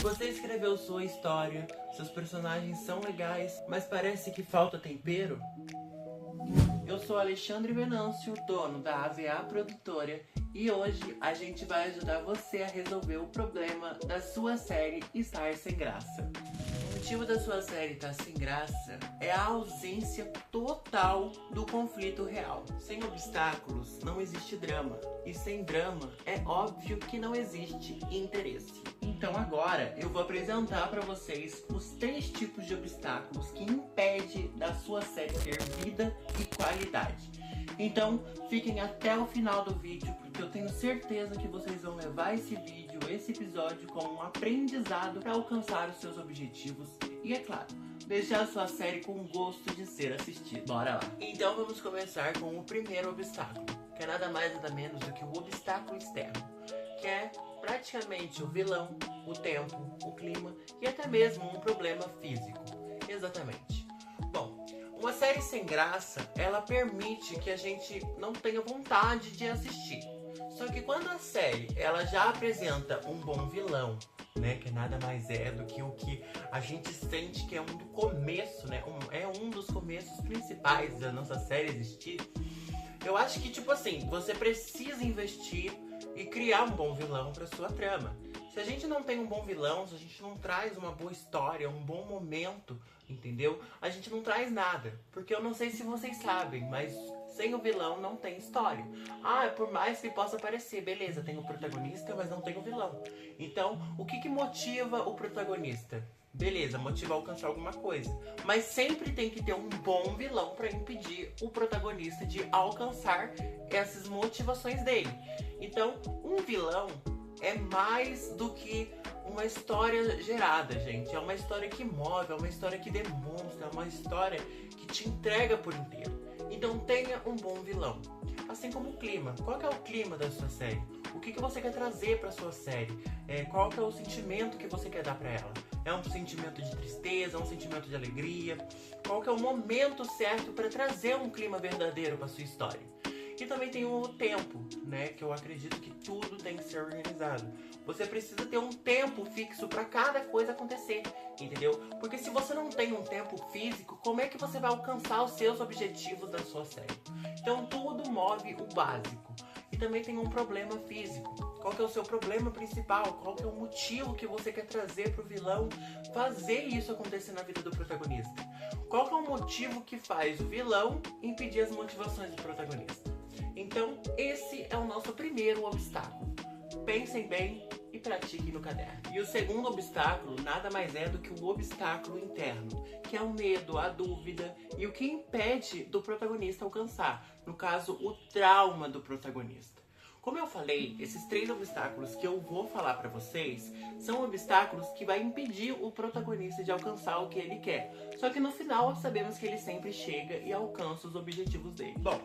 Você escreveu sua história, seus personagens são legais, mas parece que falta tempero? Eu sou Alexandre Venâncio, dono da AVA Produtora, e hoje a gente vai ajudar você a resolver o problema da sua série estar sem graça. O motivo da sua série estar sem graça é a ausência total do conflito real. Sem obstáculos não existe drama, e sem drama é óbvio que não existe interesse. Então agora eu vou apresentar para vocês os 3 tipos de obstáculos que impedem da sua série ter vida e qualidade. Então fiquem até o final do vídeo, porque eu tenho certeza que vocês vão levar esse vídeo, esse episódio como um aprendizado para alcançar os seus objetivos e, é claro, deixar a sua série com gosto de ser assistida. Bora lá! Então vamos começar com o primeiro obstáculo, que é nada mais nada menos do que o obstáculo externo, que é praticamente o vilão, o tempo, o clima e até mesmo um problema físico. Exatamente. Bom, uma série sem graça, ela permite que a gente não tenha vontade de assistir. Só que quando a série ela já apresenta um bom vilão, né, que nada mais é do que o que a gente sente que é um do começo, né, é um dos começos principais da nossa série existir, eu acho que, tipo assim, você precisa investir e criar um bom vilão para sua trama. Se a gente não tem um bom vilão, se a gente não traz uma boa história, um bom momento, entendeu? A gente não traz nada. Porque eu não sei se vocês sabem, mas sem o vilão não tem história. Por mais que possa parecer, beleza, tem o protagonista, mas não tem o vilão. Então, o que motiva o protagonista? Beleza, motiva a alcançar alguma coisa. Mas sempre tem que ter um bom vilão para impedir o protagonista de alcançar essas motivações dele. Então, um vilão é mais do que uma história gerada, gente. É uma história que move, é uma história que demonstra, é uma história que te entrega por inteiro. Então tenha um bom vilão. Assim como o clima. Qual que é o clima da sua série? O que você quer trazer para sua série? Qual que é o sentimento que você quer dar para ela? É um sentimento de tristeza? É um sentimento de alegria? Qual que é o momento certo para trazer um clima verdadeiro para sua história? E também tem o tempo, né? Que eu acredito que tudo tem que ser organizado. Você precisa ter um tempo fixo para cada coisa acontecer, entendeu? Porque se você não tem um tempo físico, como é que você vai alcançar os seus objetivos da sua série? Então tudo move o básico. E também tem um problema físico. Qual que é o seu problema principal? Qual que é o motivo que você quer trazer pro vilão fazer isso acontecer na vida do protagonista? Qual que é o motivo que faz o vilão impedir as motivações do protagonista? Então, esse é o nosso primeiro obstáculo. Pensem bem e pratiquem no caderno. E o segundo obstáculo nada mais é do que o obstáculo interno, que é o medo, a dúvida e o que impede do protagonista alcançar. No caso, o trauma do protagonista. Como eu falei, esses 3 obstáculos que eu vou falar pra vocês são obstáculos que vai impedir o protagonista de alcançar o que ele quer. Só que no final sabemos que ele sempre chega e alcança os objetivos dele. Bom,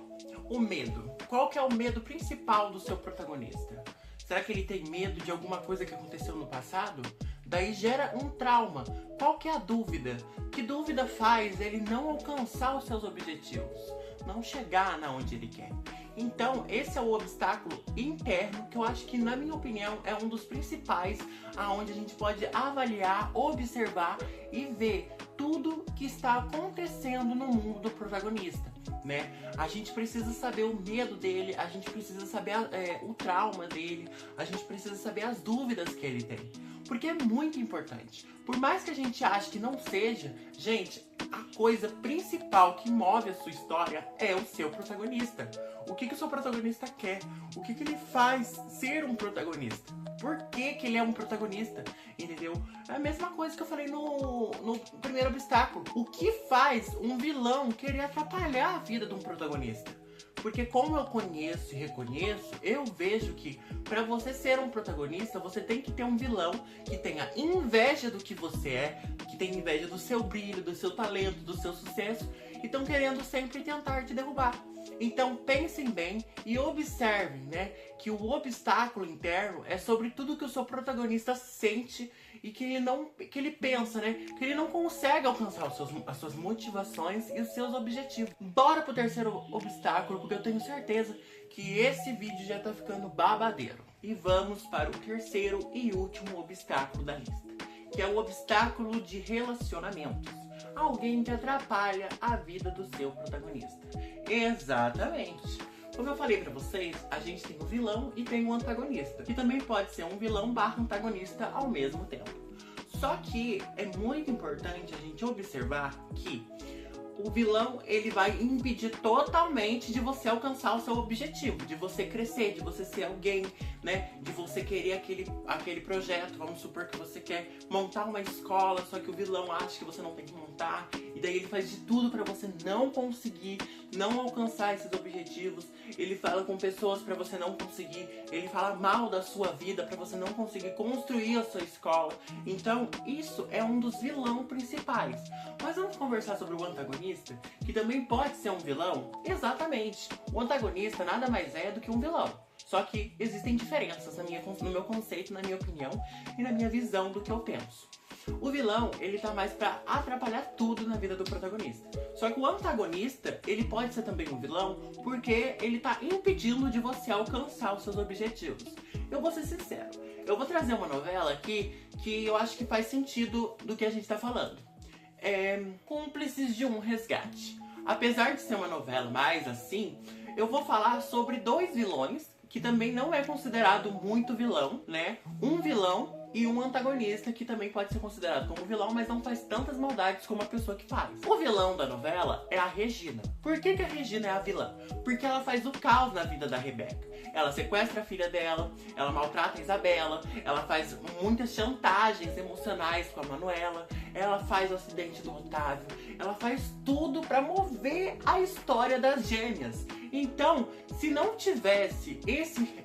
o medo. Qual que é o medo principal do seu protagonista? Será que ele tem medo de alguma coisa que aconteceu no passado? Daí gera um trauma. Qual que é a dúvida? Que dúvida faz ele não alcançar os seus objetivos? Não chegar na onde ele quer? Então, esse é o obstáculo interno, que eu acho que, na minha opinião, é um dos principais, aonde a gente pode avaliar, observar e ver tudo que está acontecendo no mundo do protagonista, né? A gente precisa saber o medo dele, a gente precisa saber o trauma dele, a gente precisa saber as dúvidas que ele tem. Porque é muito importante. Por mais que a gente ache que não seja, gente, a coisa principal que move a sua história é o seu protagonista. O que o seu protagonista quer? O que ele faz ser um protagonista? Por que ele é um protagonista? Entendeu? É a mesma coisa que eu falei no primeiro obstáculo. O que faz um vilão querer atrapalhar a vida de um protagonista? Porque como eu conheço e reconheço, eu vejo que para você ser um protagonista, você tem que ter um vilão que tenha inveja do que você é, que tenha inveja do seu brilho, do seu talento, do seu sucesso, e estão querendo sempre tentar te derrubar. Então pensem bem e observem, né, que o obstáculo interno é sobre tudo que o seu protagonista sente e que ele pensa, né, que ele não consegue alcançar as suas motivações e os seus objetivos. Bora pro terceiro obstáculo, porque eu tenho certeza que esse vídeo já tá ficando babadeiro. E vamos para o terceiro e último obstáculo da lista, que é o obstáculo de relacionamentos. Alguém que atrapalha a vida do seu protagonista. Exatamente. Como eu falei pra vocês, a gente tem o vilão e tem o antagonista, que também pode ser um vilão barra antagonista ao mesmo tempo. Só que é muito importante a gente observar que o vilão, ele vai impedir totalmente de você alcançar o seu objetivo, de você crescer, de você ser alguém, né? De você querer aquele projeto. Vamos supor que você quer montar uma escola, só que o vilão acha que você não tem que montar, e daí ele faz de tudo pra você não conseguir, não alcançar esses objetivos. Ele fala com pessoas pra você não conseguir, ele fala mal da sua vida pra você não conseguir construir a sua escola. Então, isso é um dos vilões principais. Mas vamos conversar sobre o antagonista, que também pode ser um vilão? Exatamente. O antagonista nada mais é do que um vilão. Só que existem diferenças no meu conceito, na minha opinião e na minha visão do que eu penso. O vilão, ele tá mais pra atrapalhar tudo na vida do protagonista. Só que o antagonista, ele pode ser também um vilão porque ele tá impedindo de você alcançar os seus objetivos. Eu vou ser sincero, eu vou trazer uma novela aqui que eu acho que faz sentido do que a gente tá falando. Cúmplices de um Resgate. Apesar de ser uma novela mais assim, eu vou falar sobre dois vilões que também não é considerado muito vilão, né? Um vilão e um antagonista que também pode ser considerado como vilão, mas não faz tantas maldades como a pessoa que faz. O vilão da novela é a Regina. Por que a Regina é a vilã? Porque ela faz o caos na vida da Rebeca. Ela sequestra a filha dela, ela maltrata a Isabela, ela faz muitas chantagens emocionais com a Manuela, ela faz o acidente do Otávio, ela faz tudo pra mover a história das gêmeas. Então, se não tivesse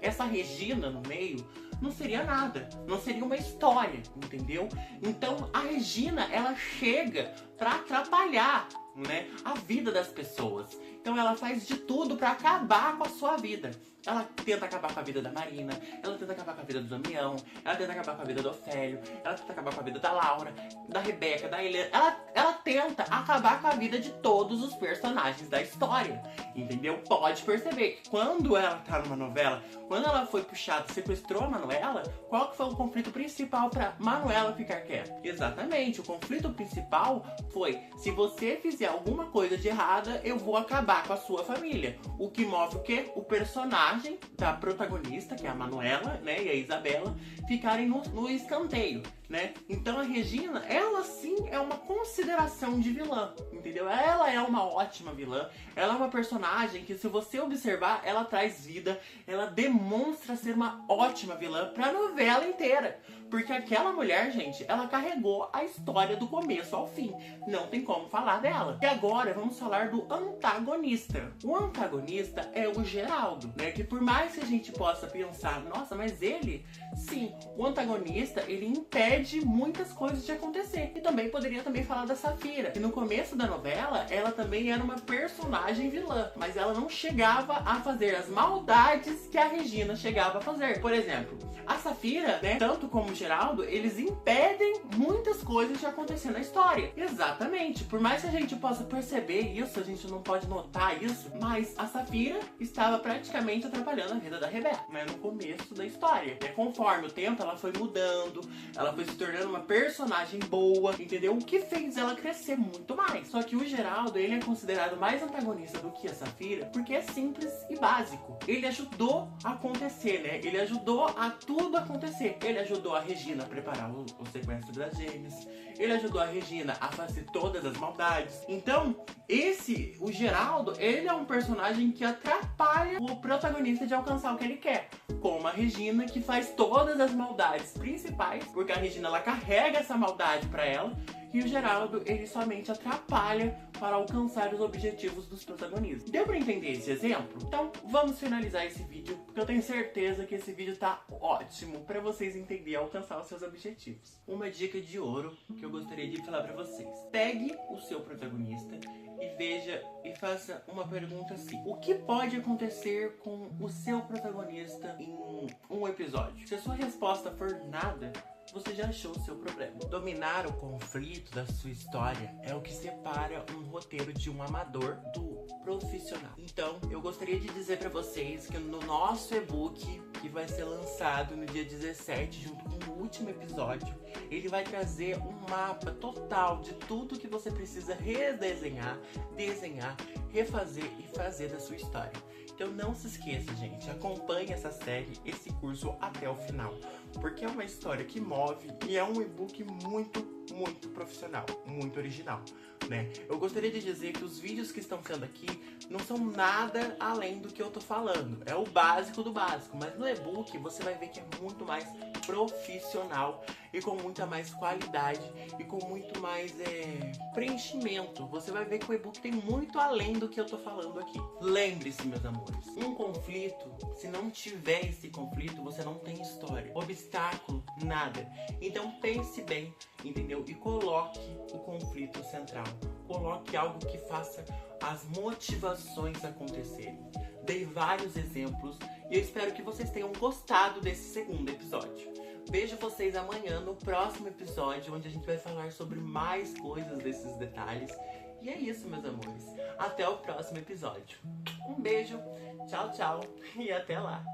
essa Regina no meio, não seria nada, não seria uma história, entendeu? Então a Regina, ela chega pra atrapalhar, né, a vida das pessoas. Então ela faz de tudo pra acabar com a sua vida. Ela tenta acabar com a vida da Marina, ela tenta acabar com a vida do Damião, ela tenta acabar com a vida do Ofélio, ela tenta acabar com a vida da Laura, da Rebeca, da Helena. Ela tenta acabar com a vida de todos os personagens da história, entendeu? Pode perceber que quando ela tá numa novela, quando ela foi puxada, sequestrou a Manuela, qual que foi o conflito principal pra Manuela ficar quieta? Exatamente, o conflito principal foi: se você fizer alguma coisa de errada, eu vou acabar com a sua família. O que move o quê? O personagem da protagonista, que é a Manuela, né, e a Isabela, ficarem no escanteio, né? Então a Regina, ela sim é uma consideração de vilã, entendeu? Ela é uma ótima vilã, ela é uma personagem que, se você observar, ela traz vida, ela demonstra ser uma ótima vilã pra novela inteira. Porque aquela mulher, gente, ela carregou a história do começo ao fim. Não tem como falar dela. E agora vamos falar do antagonista. O antagonista é o Geraldo, né? Que por mais que a gente possa pensar, nossa, mas ele... Sim, o antagonista, ele impede muitas coisas de acontecer. E também poderia falar da Safira, que no começo da novela, ela também era uma personagem vilã, mas ela não chegava a fazer as maldades que a Regina chegava a fazer. Por exemplo, a Safira, né, tanto como o Geraldo, eles impedem muitas coisas de acontecer na história. Exatamente. Por mais que a gente possa perceber isso, a gente não pode notar isso, mas a Safira estava praticamente atrapalhando a vida da Rebeca, né, no começo da história. E conforme o tempo, ela foi mudando, ela foi se tornando uma personagem boa, entendeu? O que fez ela crescer muito mais. Só que o Geraldo, ele é considerado mais antagonista do que a Safira, porque é simples e básico. Ele ajudou a acontecer, né? Ele ajudou a tudo acontecer. Ele ajudou a Regina a preparar o sequestro das gêmeas. Ele ajudou a Regina a fazer todas as maldades. Então, o Geraldo, ele é um personagem que atrapalha o protagonista de alcançar o que ele quer. Como a Regina, que faz todas as maldades principais, porque a Regina, ela carrega essa maldade pra ela. E o Geraldo, ele somente atrapalha para alcançar os objetivos dos protagonistas. Deu pra entender esse exemplo? Então, vamos finalizar esse vídeo, porque eu tenho certeza que esse vídeo tá ótimo pra vocês entenderem e alcançar os seus objetivos. Uma dica de ouro que eu gostaria de falar pra vocês. Pegue o seu protagonista e veja e faça uma pergunta assim: o que pode acontecer com o seu protagonista em um episódio? Se a sua resposta for nada, você já achou o seu problema. Dominar o conflito da sua história é o que separa um roteiro de um amador do profissional. Então, eu gostaria de dizer pra vocês que no nosso e-book, que vai ser lançado no dia 17, junto com o último episódio, ele vai trazer um mapa total de tudo que você precisa redesenhar, desenhar, refazer e fazer da sua história. Então não se esqueça, gente, acompanhe essa série, esse curso até o final, porque é uma história que move e é um e-book muito profissional, muito original, né? Eu gostaria de dizer que os vídeos que estão sendo aqui não são nada além do que eu tô falando, é o básico do básico, mas no e-book você vai ver que é muito mais profissional e com muita mais qualidade e com muito mais preenchimento. Você vai ver que o e-book tem muito além do que eu tô falando aqui. Lembre-se, meus amores, um conflito, se não tiver esse conflito, você não tem história. Obstáculo, nada. Então pense bem, entendeu? E coloque o conflito central. Coloque algo que faça as motivações acontecerem. Dei vários exemplos e eu espero que vocês tenham gostado desse segundo episódio. Vejo vocês amanhã no próximo episódio, onde a gente vai falar sobre mais coisas desses detalhes. E é isso, meus amores. Até o próximo episódio. Um beijo, tchau, tchau e até lá.